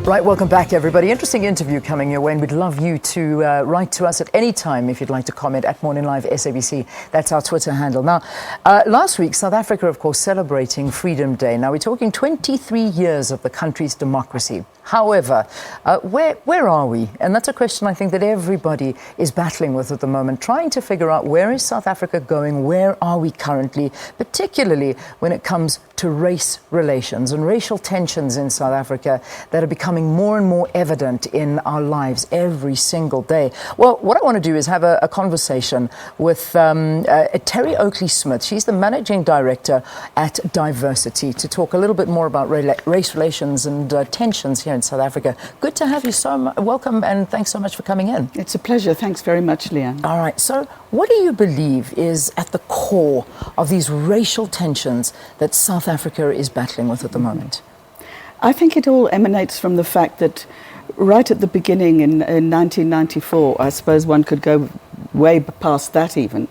Right, welcome back, everybody. Interesting interview coming your way, and we'd love you to write to us at any time if you'd like to comment at Morning Live SABC. That's our Twitter handle. Now, last week, South Africa, of course, celebrating Freedom Day. Now, we're talking 23 years of the country's democracy. However, where are we? And that's a question I think that everybody is battling with at the moment, trying to figure out where is South Africa going, where are we currently, particularly when it comes to race relations and racial tensions in South Africa that are becoming more and more evident in our lives every single day. Well, what I want to do is have a conversation with Terry Oakley-Smith. She's the Managing Director at Diversit-e to talk a little bit more about race relations and tensions here in South Africa. Good to have you. Welcome, and thanks so much for coming in. It's a pleasure. Thanks very much, Leanne. All right. So what do you believe is at the core of these racial tensions that South Africa is battling with at the moment? I think it all emanates from the fact that right at the beginning in 1994, I suppose one could go way past that even,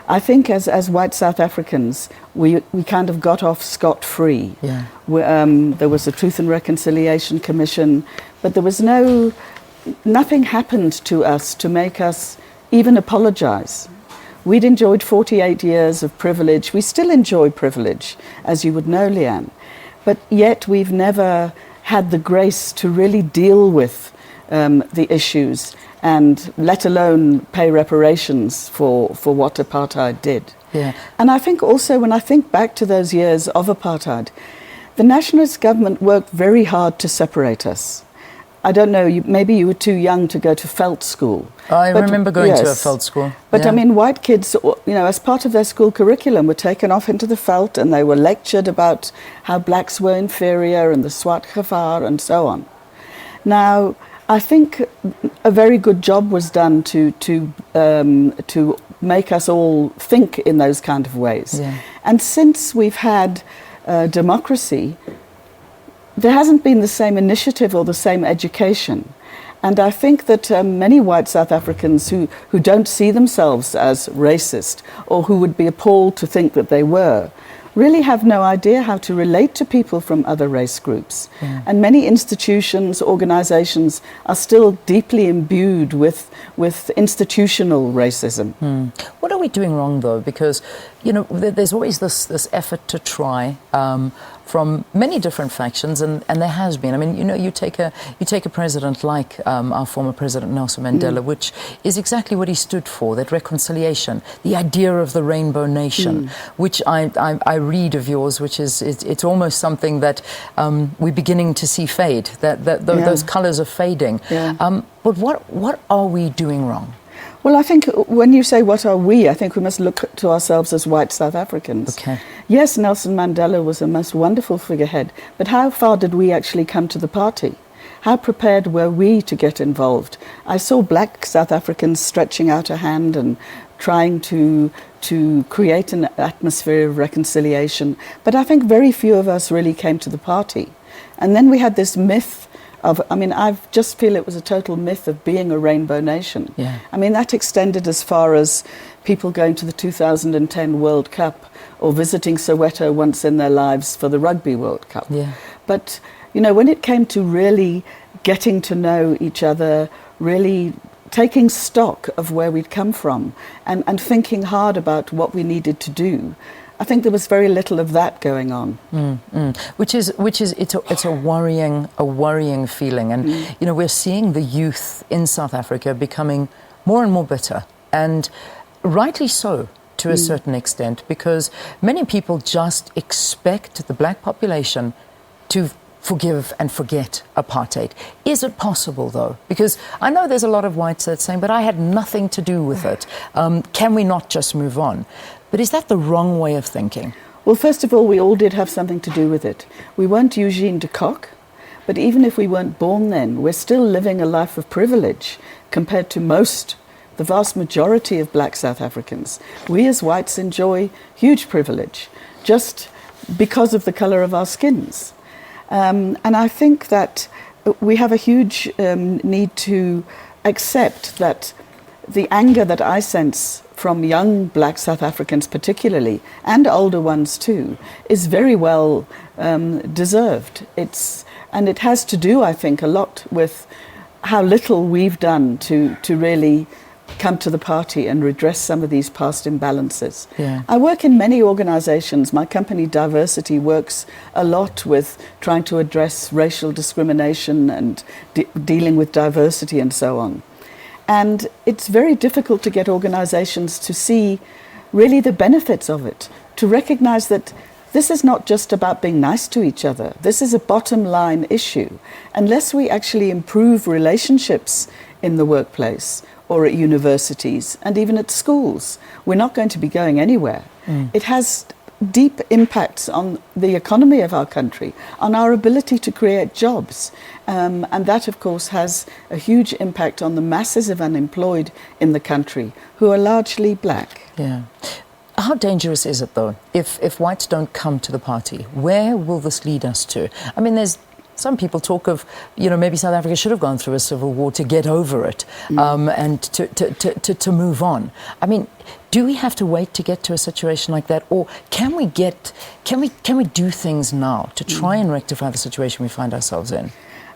I think as white South Africans, we kind of got off scot-free. Yeah. There was a Truth and Reconciliation Commission, but there was nothing happened to us to make us even apologize. We'd enjoyed 48 years of privilege. We still enjoy privilege, as you would know, Leanne. But yet we've never had the grace to really deal with the issues, and let alone pay reparations for what apartheid did. Yeah. And I think also, when I think back to those years of apartheid, the nationalist government worked very hard to separate us. I don't know, maybe you were too young to go to Felt School. I remember going to a Felt School. But I mean, white kids, as part of their school curriculum, were taken off into the Veld, and they were lectured about how blacks were inferior and the Swart Gevaar and so on. Now, I think a very good job was done to make us all think in those kind of ways. Yeah. And since we've had democracy, there hasn't been the same initiative or the same education. And I think that many white South Africans who don't see themselves as racist, or who would be appalled to think that they were, really have no idea how to relate to people from other race groups. Yeah. And many institutions, organizations are still deeply imbued with institutional racism. What are we doing wrong, though? Because, there's always this effort to try from many different factions, and there has been. I mean, you take a president like our former president Nelson Mandela, which is exactly what he stood for, that reconciliation, the idea of the rainbow nation, which I read of yours, which is it's almost something that we're beginning to see fade, those colours are fading. Yeah. But what are we doing wrong? Well, I think when you say what are we, I think we must look to ourselves as white South Africans. Okay. Yes, Nelson Mandela was a most wonderful figurehead, but how far did we actually come to the party? How prepared were we to get involved? I saw black South Africans stretching out a hand and trying to create an atmosphere of reconciliation, but I think very few of us really came to the party. And then we had this myth I just feel it was a total myth of being a rainbow nation. Yeah. I mean, that extended as far as people going to the 2010 World Cup or visiting Soweto once in their lives for the Rugby World Cup. Yeah. But, when it came to really getting to know each other, really taking stock of where we'd come from and thinking hard about what we needed to do, I think there was very little of that going on. Which is it's a worrying feeling, and we're seeing the youth in South Africa becoming more and more bitter, and rightly so to a certain extent, because many people just expect the black population to forgive and forget apartheid. Is it possible, though? Because I know there's a lot of whites that are saying, but I had nothing to do with it. Can we not just move on? But is that the wrong way of thinking? Well, first of all, we all did have something to do with it. We weren't Eugene de Kock, but even if we weren't born then, we're still living a life of privilege compared to the vast majority of black South Africans. We as whites enjoy huge privilege just because of the colour of our skins. And I think that we have a huge need to accept that the anger that I sense from young black South Africans particularly, and older ones too, is very well deserved. And it has to do, I think, a lot with how little we've done to really come to the party and redress some of these past imbalances. Yeah. I work in many organizations. My company Diversit-e works a lot with trying to address racial discrimination and dealing with diversity and so on. And it's very difficult to get organizations to see really the benefits of it, to recognize that this is not just about being nice to each other. This is a bottom line issue. Unless we actually improve relationships in the workplace or at universities and even at schools, we're not going to be going anywhere. It has deep impacts on the economy of our country, on our ability to create jobs. And that, of course, has a huge impact on the masses of unemployed in the country who are largely black. Yeah. How dangerous is it, though, if whites don't come to the party? Where will this lead us to? I mean, there's some people talk of, maybe South Africa should have gone through a civil war to get over it and to move on. I mean, do we have to wait to get to a situation like that, or can we do things now to try and rectify the situation we find ourselves in?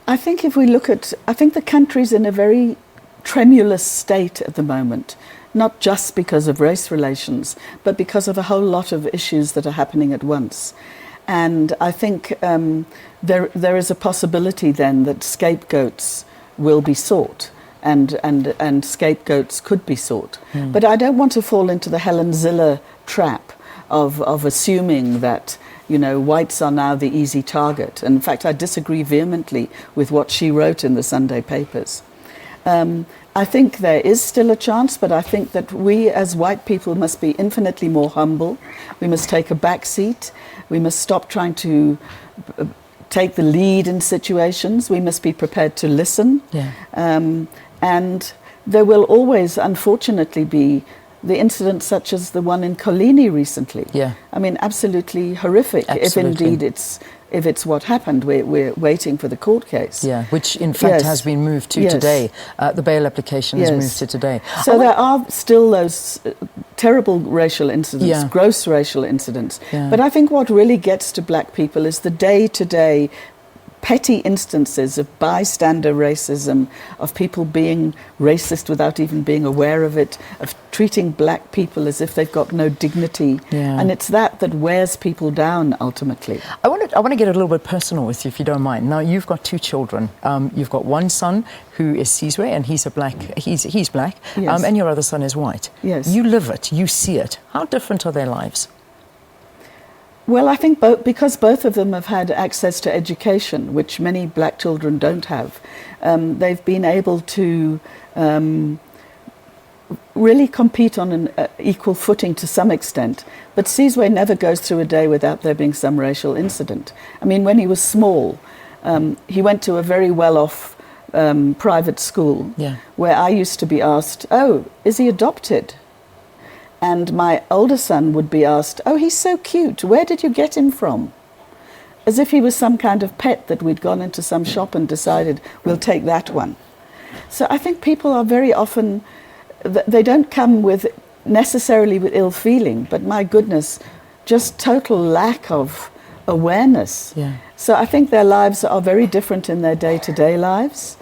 I think if we look at, I think the country's in a very tremulous state at the moment, not just because of race relations, but because of a whole lot of issues that are happening at once. And I think there is a possibility then that scapegoats will be sought, and scapegoats could be sought. But I don't want to fall into the Helen Ziller trap of assuming that whites are now the easy target. And in fact, I disagree vehemently with what she wrote in the Sunday papers. I think there is still a chance, but I think that we as white people must be infinitely more humble. We must take a back seat. We must stop trying to take the lead in situations. We must be prepared to listen. Yeah. And there will always, unfortunately, be the incidents such as the one in Colini recently. Yeah. I mean, absolutely horrific. Absolutely. If indeed if it's what happened, we're waiting for the court case. Yeah, which in fact has been moved to today. The bail application is moved to today. So there are still those terrible racial incidents, gross racial incidents. Yeah. But I think what really gets to black people is the day-to-day petty instances of bystander racism, of people being racist without even being aware of it, of treating black people as if they've got no dignity. Yeah. And it's that wears people down ultimately. I want to get a little bit personal with you, if you don't mind. Now, you've got two children. You've got one son who is Sizwe, and he's black, Yes. and your other son is white. Yes. You live it, you see it. How different are their lives? Well, I think because both of them have had access to education, which many black children don't have, they've been able to really compete on an equal footing to some extent. But Sizwe never goes through a day without there being some racial incident. I mean, when he was small, he went to a very well-off private school where I used to be asked, "Oh, is he adopted?" And my older son would be asked, "Oh, he's so cute. Where did you get him from?" As if he was some kind of pet that we'd gone into some shop and decided, we'll take that one. So I think people are very often, they don't come necessarily with ill feeling, but my goodness, just total lack of awareness. Yeah. So I think their lives are very different in their day-to-day lives.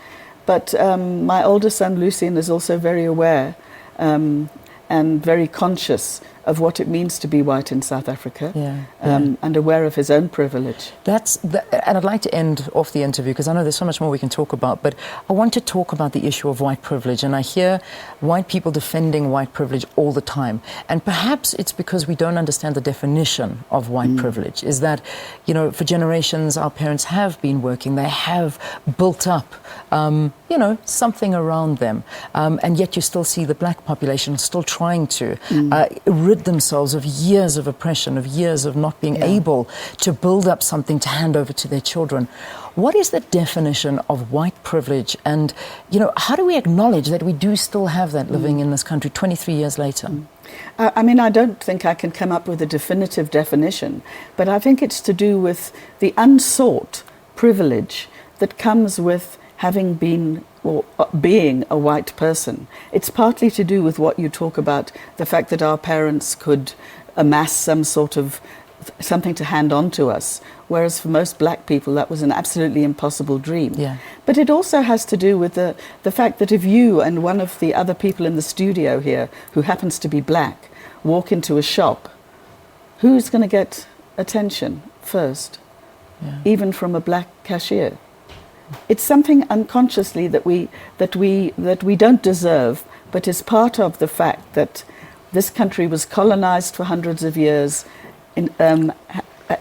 But my older son, Lucien, is also very aware and very conscious of what it means to be white in South Africa, and aware of his own privilege. And I'd like to end off the interview, because I know there's so much more we can talk about, but I want to talk about the issue of white privilege. And I hear white people defending white privilege all the time. And perhaps it's because we don't understand the definition of white privilege, is that, for generations, our parents have been working, they have built up, something around them. And yet you still see the black population still trying to rid themselves of years of oppression, of years of not being able to build up something to hand over to their children. What is the definition of white privilege? And, how do we acknowledge that we do still have that living in this country 23 years later? I mean, I don't think I can come up with a definitive definition, but I think it's to do with the unsought privilege that comes with having been or being a white person. It's partly to do with what you talk about, the fact that our parents could amass some sort of something to hand on to us, whereas for most black people that was an absolutely impossible dream. Yeah. But it also has to do with the fact that if you and one of the other people in the studio here who happens to be black walk into a shop, who's going to get attention first? Yeah. Even from a black cashier. It's something unconsciously that we don't deserve, but is part of the fact that this country was colonized for hundreds of years,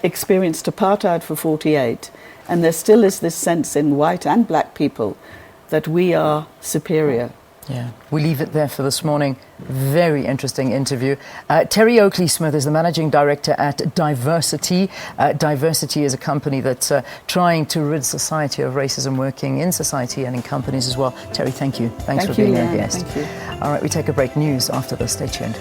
experienced apartheid for 48, and there still is this sense in white and black people that we are superior. Yeah, we leave it there for this morning. Very interesting interview. Terry Oakley-Smith is the managing director at Diversit-e. Diversit-e is a company that's trying to rid society of racism, working in society and in companies as well. Terry, thank you. Thanks for being our guest. Thank you. All right, we take a break. News after this. Stay tuned.